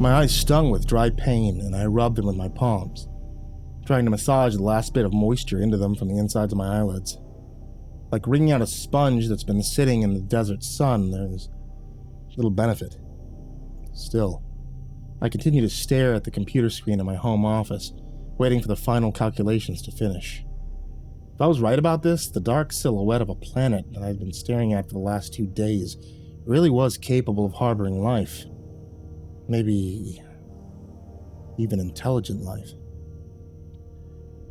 My eyes stung with dry pain, and I rubbed them with my palms, trying to massage the last bit of moisture into them from the insides of my eyelids. Like wringing out a sponge that's been sitting in the desert sun, there's little benefit. Still, I continue to stare at the computer screen in my home office, waiting for the final calculations to finish. If I was right about this, the dark silhouette of a planet that I'd been staring at for the last 2 days really was capable of harboring life. Maybe even intelligent life.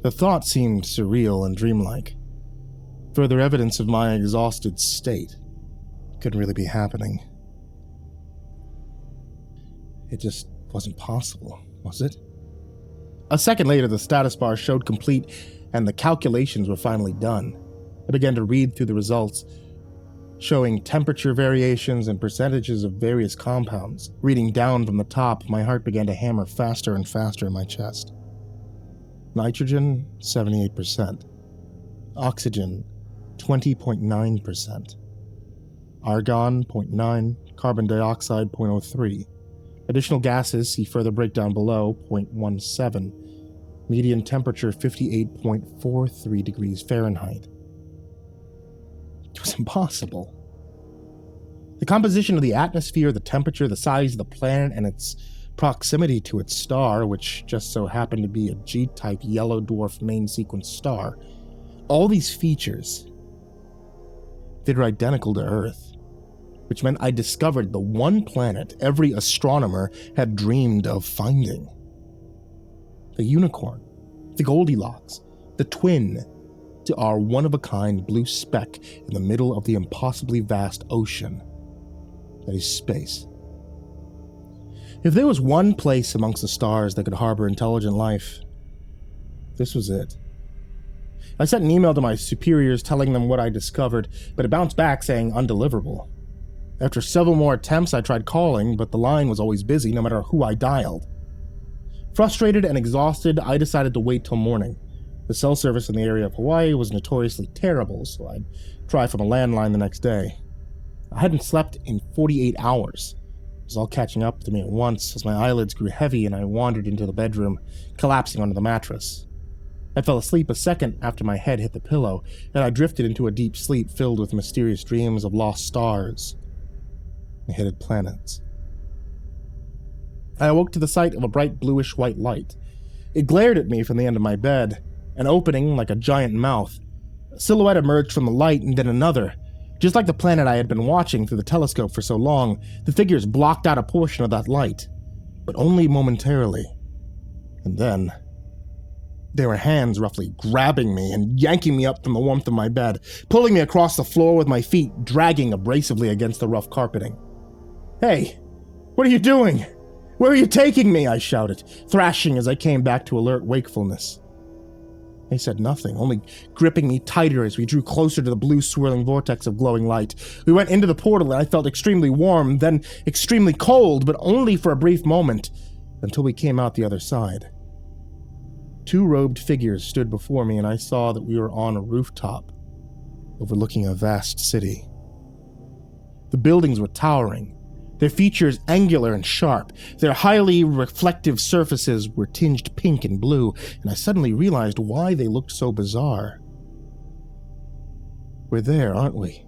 The thought seemed surreal and dreamlike. Further evidence of my exhausted state. Couldn't really be happening. It just wasn't possible, was it? A second later, the status bar showed complete, and the calculations were finally done. I began to read through the results, showing temperature variations and percentages of various compounds. Reading down from the top, my heart began to hammer faster and faster in my chest. Nitrogen, 78%. Oxygen, 20.9%. Argon, 0.9. Carbon dioxide, 0.03. Additional gases, see further breakdown below, 0.17. Median temperature, 58.43 degrees Fahrenheit. It was impossible. The composition of the atmosphere, the temperature, the size of the planet, and its proximity to its star, which just so happened to be a G-type yellow dwarf main sequence star, all these features, they were identical to Earth, which meant I discovered the one planet every astronomer had dreamed of finding. The unicorn, the Goldilocks, the twin to our one-of-a-kind blue speck in the middle of the impossibly vast ocean that is space. If there was one place amongst the stars that could harbor intelligent life, this was it. I sent an email to my superiors telling them what I discovered, but it bounced back saying undeliverable. After several more attempts, I tried calling, but the line was always busy no matter who I dialed. Frustrated and exhausted, I decided to wait till morning. The cell service in the area of Hawaii was notoriously terrible, so I'd try from a landline the next day. I hadn't slept in 48 hours. It was all catching up to me at once as my eyelids grew heavy and I wandered into the bedroom, collapsing onto the mattress. I fell asleep a second after my head hit the pillow, and I drifted into a deep sleep filled with mysterious dreams of lost stars and hidden planets. I awoke to the sight of a bright bluish-white light. It glared at me from the end of my bed, an opening like a giant mouth. A silhouette emerged from the light and then another. Just like the planet I had been watching through the telescope for so long, the figures blocked out a portion of that light, but only momentarily. And then there were hands roughly grabbing me and yanking me up from the warmth of my bed, pulling me across the floor with my feet dragging abrasively against the rough carpeting. "Hey, what are you doing? Where are you taking me?" I shouted, thrashing as I came back to alert wakefulness. They said nothing, only gripping me tighter as we drew closer to the blue swirling vortex of glowing light. We went into the portal and I felt extremely warm, then extremely cold, but only for a brief moment, until we came out the other side. 2 robed figures stood before me and I saw that we were on a rooftop, overlooking a vast city. The buildings were towering, their features angular and sharp. Their highly reflective surfaces were tinged pink and blue, and I suddenly realized why they looked so bizarre. We're there, aren't we?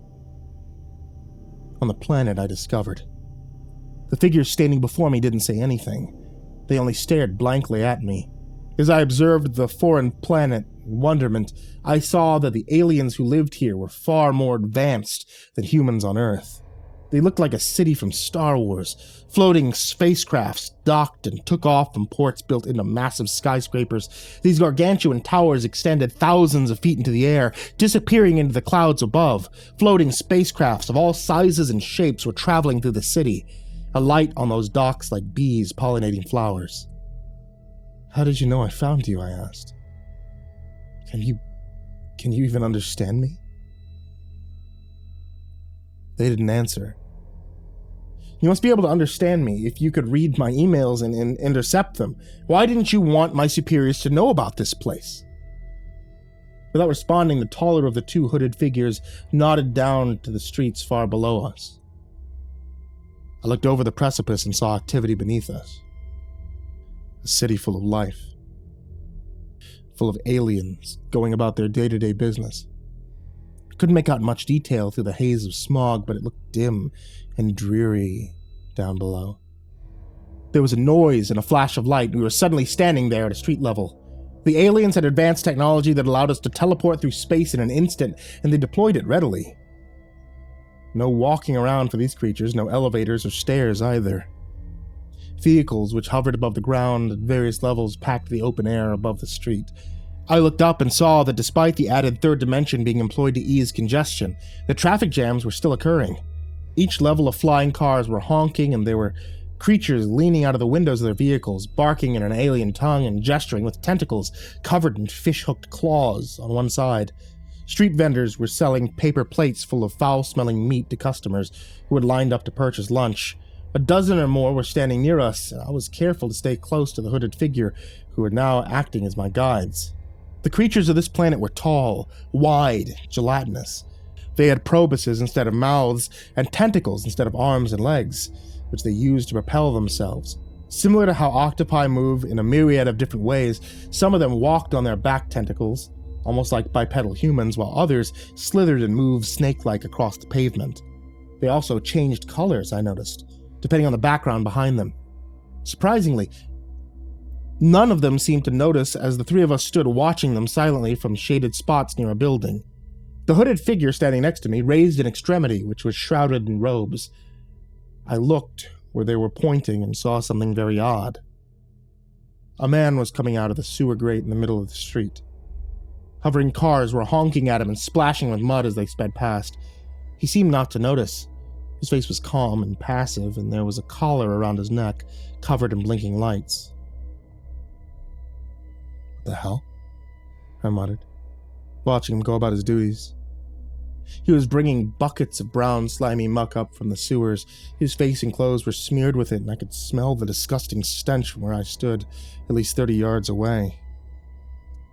On the planet I discovered. The figures standing before me didn't say anything. They only stared blankly at me. As I observed the foreign planet in wonderment, I saw that the aliens who lived here were far more advanced than humans on Earth. They looked like a city from Star Wars. Floating spacecrafts docked and took off from ports built into massive skyscrapers. These gargantuan towers extended thousands of feet into the air, disappearing into the clouds above. Floating spacecrafts of all sizes and shapes were traveling through the city, a light on those docks like bees pollinating flowers. "How did you know I found you?" I asked. Can you even understand me?" They didn't answer. "You must be able to understand me if you could read my emails and intercept them. Why didn't you want my superiors to know about this place?" Without responding, the taller of the 2 hooded figures nodded down to the streets far below us. I looked over the precipice and saw activity beneath us. A city full of life. Full of aliens going about their day-to-day business. I couldn't make out much detail through the haze of smog, but it looked dim and dreary down below. There was a noise and a flash of light, and we were suddenly standing there at a street level. The aliens had advanced technology that allowed us to teleport through space in an instant, and they deployed it readily. No walking around for these creatures, no elevators or stairs either. Vehicles which hovered above the ground at various levels packed the open air above the street. I looked up and saw that despite the added third dimension being employed to ease congestion, the traffic jams were still occurring. Each level of flying cars were honking, and there were creatures leaning out of the windows of their vehicles, barking in an alien tongue and gesturing with tentacles covered in fish-hooked claws on one side. Street vendors were selling paper plates full of foul-smelling meat to customers who had lined up to purchase lunch. A dozen or more were standing near us, and I was careful to stay close to the hooded figure who were now acting as my guides. The creatures of this planet were tall, wide, gelatinous. They had probuses instead of mouths, and tentacles instead of arms and legs, which they used to propel themselves. Similar to how octopi move in a myriad of different ways, some of them walked on their back tentacles, almost like bipedal humans, while others slithered and moved snake-like across the pavement. They also changed colors, I noticed, depending on the background behind them. Surprisingly, none of them seemed to notice as the three of us stood watching them silently from shaded spots near a building. The hooded figure standing next to me raised an extremity which was shrouded in robes. I looked where they were pointing and saw something very odd. A man was coming out of the sewer grate in the middle of the street. Hovering cars were honking at him and splashing with mud as they sped past. He seemed not to notice. His face was calm and passive, and there was a collar around his neck, covered in blinking lights. "What the hell?" I muttered, watching him go about his duties. He was bringing buckets of brown, slimy muck up from the sewers. His face and clothes were smeared with it, and I could smell the disgusting stench from where I stood, at least 30 yards away.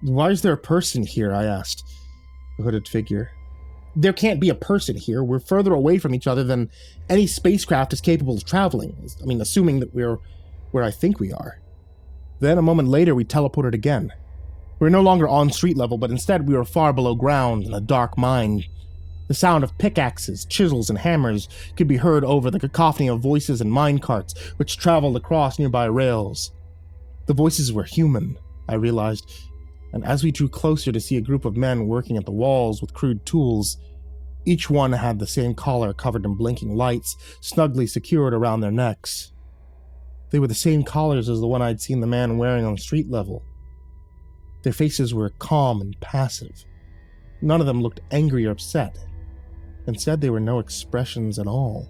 "Why is there a person here?" I asked the hooded figure. "There can't be a person here. We're further away from each other than any spacecraft is capable of traveling. Assuming that we're where I think we are." Then, a moment later, we teleported again. We were no longer on street level, but instead we were far below ground in a dark mine. The sound of pickaxes, chisels, and hammers could be heard over the cacophony of voices and minecarts which traveled across nearby rails. The voices were human, I realized, and as we drew closer to see a group of men working at the walls with crude tools, each one had the same collar covered in blinking lights, snugly secured around their necks. They were the same collars as the one I'd seen the man wearing on street level. Their faces were calm and passive. None of them looked angry or upset. Instead, there were no expressions at all.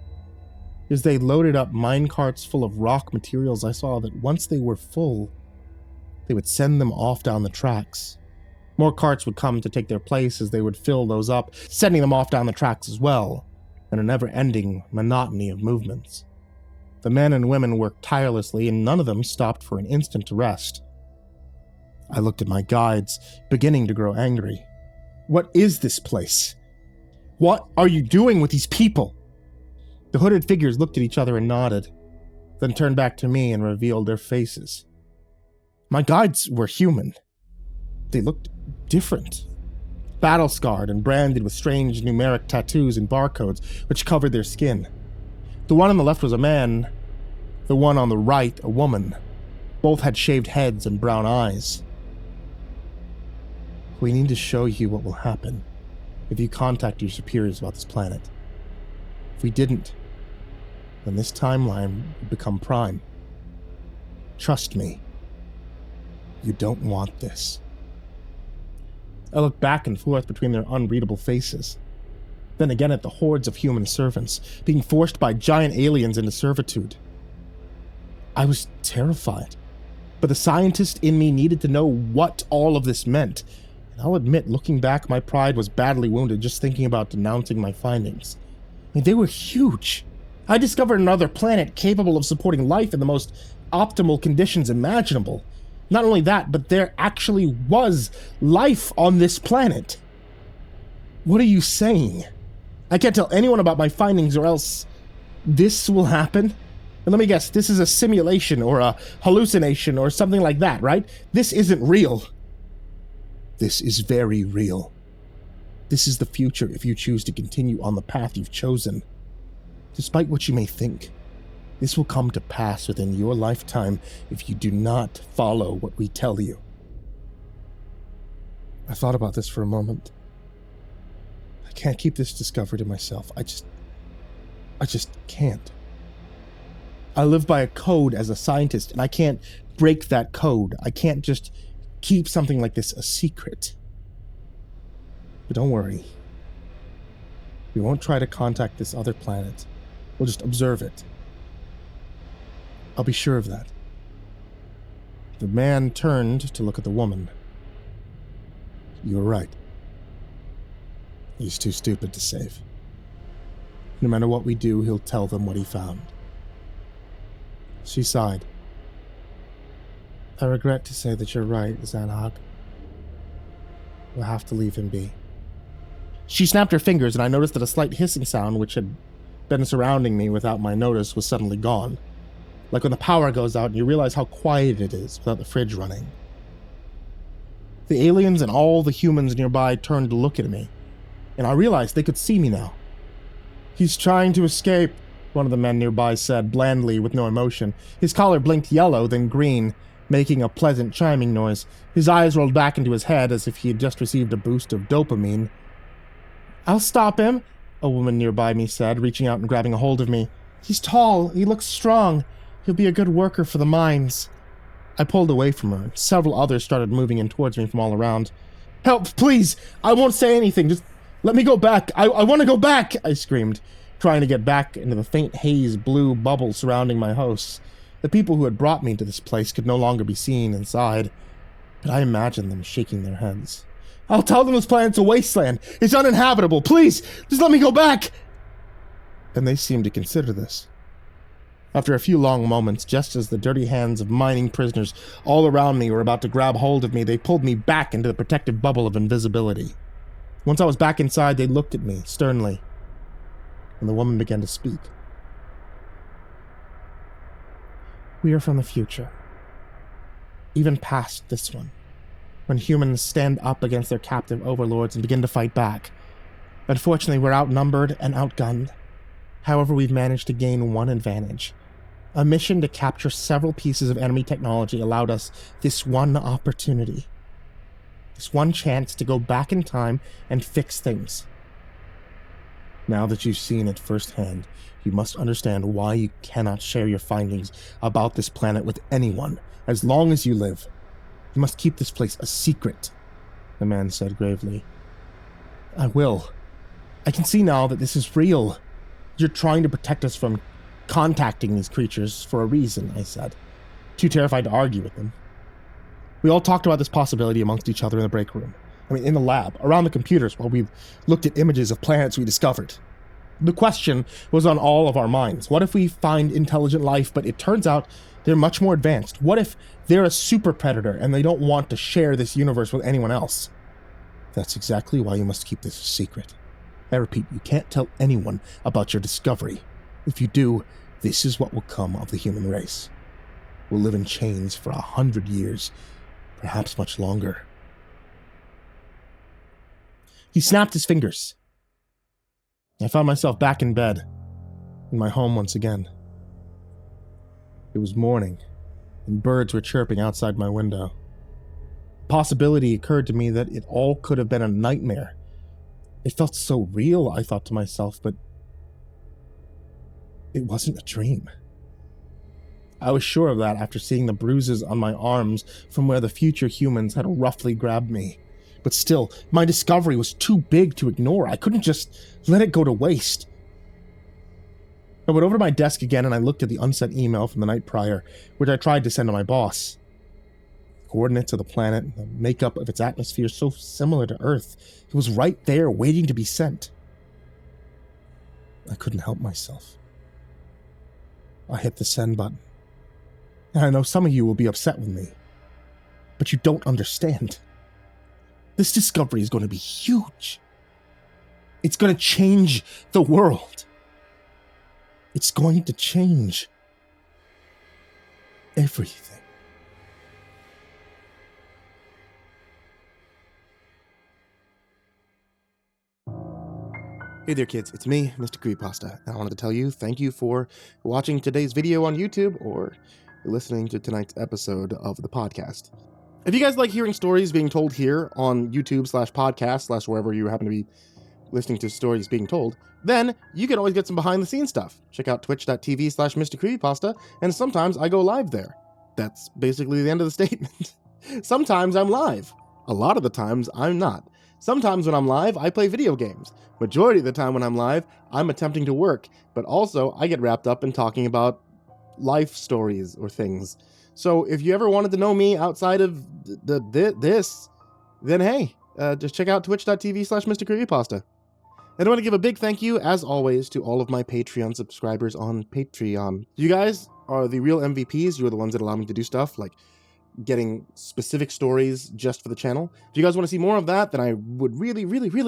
As they loaded up minecarts full of rock materials, I saw that once they were full, they would send them off down the tracks. More carts would come to take their place as they would fill those up, sending them off down the tracks as well, in a never-ending monotony of movements. The men and women worked tirelessly, and none of them stopped for an instant to rest. I looked at my guides, beginning to grow angry. "What is this place? What are you doing with these people?" The hooded figures looked at each other and nodded, then turned back to me and revealed their faces. My guides were human. They looked different. Battle-scarred and branded with strange numeric tattoos and barcodes which covered their skin. The one on the left was a man, the one on the right a woman. Both had shaved heads and brown eyes. "We need to show you what will happen if you contact your superiors about this planet. If we didn't, then this timeline would become prime. Trust me, you don't want this." I looked back and forth between their unreadable faces, then again at the hordes of human servants, being forced by giant aliens into servitude. I was terrified, but the scientist in me needed to know what all of this meant. I'll admit, looking back, my pride was badly wounded just thinking about denouncing my findings. They were huge. I discovered another planet capable of supporting life in the most optimal conditions imaginable. Not only that, but there actually was life on this planet. What are you saying? I can't tell anyone about my findings or else this will happen? And let me guess, this is a simulation or a hallucination or something like that, right? This isn't real. This is very real. This is the future if you choose to continue on the path you've chosen. Despite what you may think, this will come to pass within your lifetime if you do not follow what we tell you. I thought about this for a moment. I can't keep this discovery to myself. I just can't. I live by a code as a scientist, and I can't break that code. I can't just keep something like this a secret. But don't worry. We won't try to contact this other planet. We'll just observe it. I'll be sure of that. The man turned to look at the woman. You were right. He's too stupid to save. No matter what we do, he'll tell them what he found. She sighed. I regret to say that you're right, Zanhag. We'll have to leave him be. She snapped her fingers, and I noticed that a slight hissing sound, which had been surrounding me without my notice, was suddenly gone. Like when the power goes out and you realize how quiet it is without the fridge running. The aliens and all the humans nearby turned to look at me, and I realized they could see me now. He's trying to escape, one of the men nearby said, blandly, with no emotion. His collar blinked yellow, then green, making a pleasant chiming noise. His eyes rolled back into his head as if he had just received a boost of dopamine. I'll stop him, a woman nearby me said, reaching out and grabbing a hold of me. He's tall, he looks strong. He'll be a good worker for the mines. I pulled away from her, and several others started moving in towards me from all around. Help, please! I won't say anything, just let me go back! I want to go back! I screamed, trying to get back into the faint haze blue bubble surrounding my hosts. The people who had brought me to this place could no longer be seen inside, but I imagined them shaking their heads. I'll tell them this planet's a wasteland. It's uninhabitable. Please, just let me go back. And they seemed to consider this. After a few long moments, just as the dirty hands of mining prisoners all around me were about to grab hold of me, they pulled me back into the protective bubble of invisibility. Once I was back inside, they looked at me sternly, and the woman began to speak. We are from the future, even past this one, when humans stand up against their captive overlords and begin to fight back. Unfortunately, we're outnumbered and outgunned. However, we've managed to gain one advantage. A mission to capture several pieces of enemy technology allowed us this one opportunity. This one chance to go back in time and fix things. Now that you've seen it firsthand, you must understand why you cannot share your findings about this planet with anyone as long as you live. You must keep this place a secret, the man said gravely. I will. I can see now that this is real. You're trying to protect us from contacting these creatures for a reason, I said, too terrified to argue with them. We all talked about this possibility amongst each other in the break room. In the lab, around the computers, while we looked at images of planets we discovered. The question was on all of our minds. What if we find intelligent life, but it turns out they're much more advanced? What if they're a super predator and they don't want to share this universe with anyone else? That's exactly why you must keep this a secret. I repeat, you can't tell anyone about your discovery. If you do, this is what will come of the human race. We'll live in chains for 100 years, perhaps much longer. He snapped his fingers. I found myself back in bed, in my home once again. It was morning, and birds were chirping outside my window. The possibility occurred to me that it all could have been a nightmare. It felt so real, I thought to myself, but it wasn't a dream. I was sure of that after seeing the bruises on my arms from where the future humans had roughly grabbed me. But still, my discovery was too big to ignore. I couldn't just let it go to waste. I went over to my desk again and I looked at the unsent email from the night prior, which I tried to send to my boss. The coordinates of the planet, the makeup of its atmosphere so similar to Earth. It was right there, waiting to be sent. I couldn't help myself. I hit the send button. And I know some of you will be upset with me, but you don't understand. This discovery is going to be huge. It's going to change the world. It's going to change everything. Hey there kids, it's me, MrCreepyPasta, and I wanted to tell you thank you for watching today's video on YouTube or listening to tonight's episode of the podcast. If you guys like hearing stories being told here on YouTube/podcast/ wherever you happen to be listening to stories being told, then you can always get some behind the scenes stuff. Check out twitch.tv/MrCreepyPasta, and sometimes I go live there. That's basically the end of the statement. Sometimes I'm live. A lot of the times I'm not. Sometimes when I'm live, I play video games. Majority of the time when I'm live, I'm attempting to work, but also I get wrapped up in talking about life stories or things. So if you ever wanted to know me outside of this, then hey, just check out twitch.tv/MrCreepyPasta. And I want to give a big thank you, as always, to all of my Patreon subscribers on Patreon. You guys are the real MVPs. You're the ones that allow me to do stuff like getting specific stories just for the channel. If you guys want to see more of that, then I would really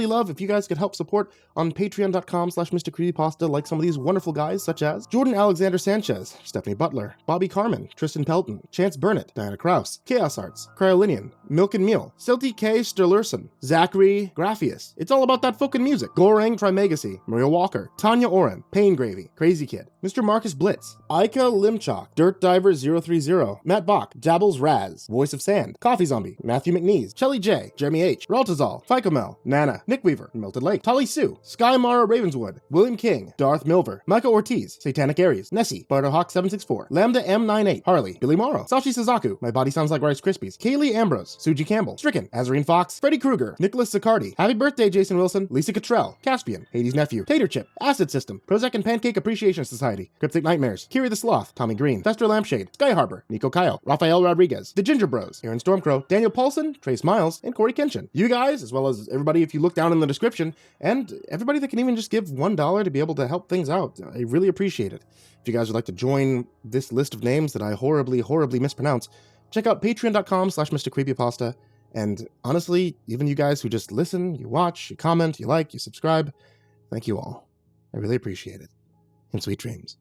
love if you guys could help support on patreon.com/MrCreepyPasta, like some of these wonderful guys such as Jordan Alexander Sanchez, Stephanie Butler, Bobby Karman, Tristain Pelton, Chance Burnett, Diana Kraus, KhaosArts, Kryolinian, Milk and Miel, Celty Sturloson, Zachary, Graffius, It's All About That FOOKIN Music, Goreng, Trimagasi, Maria Walker, Tonya, Oran, paingravy, Krazy Kid, MrMarcusBlitz, Aika, Limchoc, Dirt Diver 030, Matt Bach, Jabbles, Voice of Sand, Coffee Zombie, Matthew McNeese, Shelly J, Jeremy H, Raltazal, Ficomel, Nana, Nick Weaver, Melted Lake, Tolly Sue, Sky Mara Ravenswood, William King, Darth Milver, Micah Ortiz, Satanic Aries, Nessie, Barterhawk 764, Lambda M98, Harley, Billy Morrow, Sashi Suzaku, My Body Sounds Like Rice Krispies, Kaylee Ambrose, Suji Campbell, Stricken, Azarine Fox, Freddy Krueger, Nicholas Sicardi, Happy Birthday Jason Wilson, Lisa Cottrell, Caspian, Hades Nephew, Tater Chip, Acid System, Prozac and Pancake Appreciation Society, Cryptic Nightmares, Kiri the Sloth, Tommy Green, Fester Lampshade, Sky Harbor, Nico Kyle, Rafael Rodriguez, The Ginger Bros, Aaron Stormcrow, Daniel Paulson, Trace Miles, and Corey Kenshin. You guys, as well as everybody if you look down in the description, and everybody that can even just give $1 to be able to help things out. I really appreciate it. If you guys would like to join this list of names that I horribly mispronounce, check out patreon.com/MrCreepyPasta. And honestly, even you guys who just listen, you watch, you comment, you like, you subscribe, thank you all. I really appreciate it. And sweet dreams.